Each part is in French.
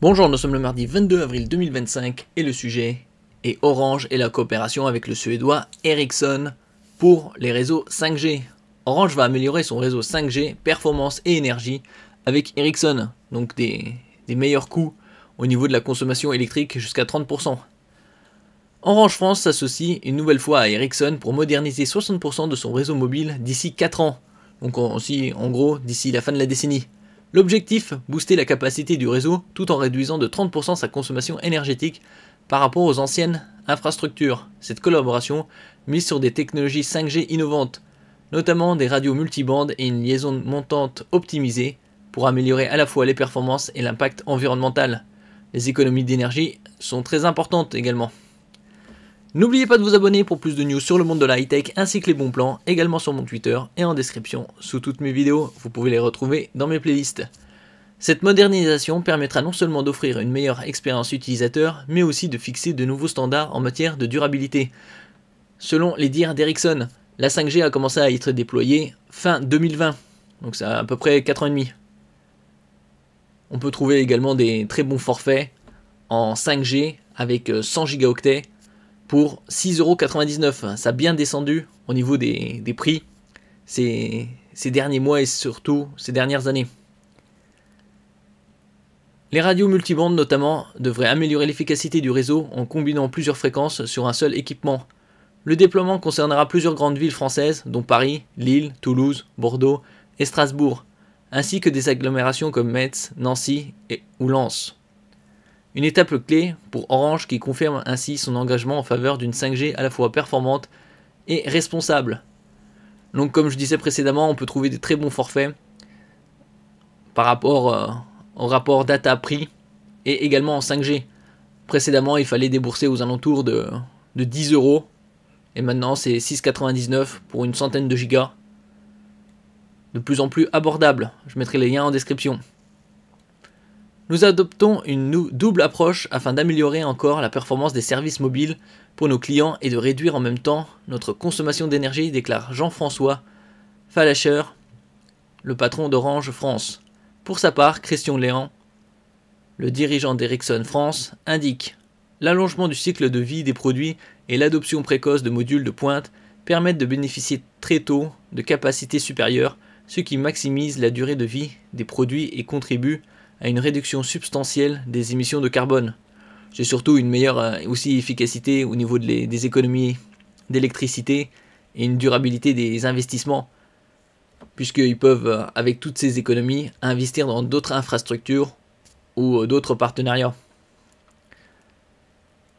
Bonjour, nous sommes le mardi 22 avril 2025 et le sujet est Orange et la coopération avec le suédois Ericsson pour les réseaux 5G. Orange va améliorer son réseau 5G, performance et énergie avec Ericsson, donc des meilleurs coûts au niveau de la consommation électrique jusqu'à 30%. Orange France s'associe une nouvelle fois à Ericsson pour moderniser 60% de son réseau mobile d'ici 4 ans, donc en gros d'ici la fin de la décennie. L'objectif, booster la capacité du réseau tout en réduisant de 30% sa consommation énergétique par rapport aux anciennes infrastructures. Cette collaboration mise sur des technologies 5G innovantes, notamment des radios multibandes et une liaison montante optimisée pour améliorer à la fois les performances et l'impact environnemental. Les économies d'énergie sont très importantes également. N'oubliez pas de vous abonner pour plus de news sur le monde de la high-tech ainsi que les bons plans, également sur mon Twitter et en description sous toutes mes vidéos, vous pouvez les retrouver dans mes playlists. Cette modernisation permettra non seulement d'offrir une meilleure expérience utilisateur, mais aussi de fixer de nouveaux standards en matière de durabilité. Selon les dires d'Ericsson, la 5G a commencé à être déployée fin 2020, donc ça a à peu près 4 ans et demi. On peut trouver également des très bons forfaits en 5G avec 100 gigaoctets pour 6,99 €. Ça a bien descendu au niveau des prix ces derniers mois et surtout ces dernières années. Les radios multibandes notamment devraient améliorer l'efficacité du réseau en combinant plusieurs fréquences sur un seul équipement. Le déploiement concernera plusieurs grandes villes françaises dont Paris, Lille, Toulouse, Bordeaux et Strasbourg, ainsi que des agglomérations comme Metz, Nancy ou Lens. Une étape clé pour Orange qui confirme ainsi son engagement en faveur d'une 5G à la fois performante et responsable. Donc comme je disais précédemment, on peut trouver des très bons forfaits par rapport au rapport data-prix et également en 5G. Précédemment, il fallait débourser aux alentours de 10 € et maintenant c'est 6,99 € pour une centaine de gigas. De plus en plus abordable, je mettrai les liens en description. Nous adoptons une double approche afin d'améliorer encore la performance des services mobiles pour nos clients et de réduire en même temps notre consommation d'énergie, déclare Jean-François Fallacher, le patron d'Orange France. Pour sa part, Christian Léand, le dirigeant d'Ericsson France, indique « L'allongement du cycle de vie des produits et l'adoption précoce de modules de pointe permettent de bénéficier très tôt de capacités supérieures, ce qui maximise la durée de vie des produits et contribue à une réduction substantielle des émissions de carbone. C'est surtout une meilleure aussi efficacité au niveau des économies d'électricité et une durabilité des investissements, puisqu'ils peuvent, avec toutes ces économies, investir dans d'autres infrastructures ou d'autres partenariats.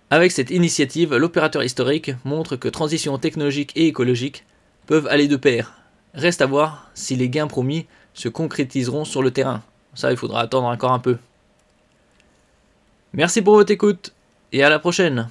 Avec cette initiative, l'opérateur historique montre que transition technologique et écologique peuvent aller de pair. Reste à voir si les gains promis se concrétiseront sur le terrain. Ça, il faudra attendre encore un peu. Merci pour votre écoute et à la prochaine.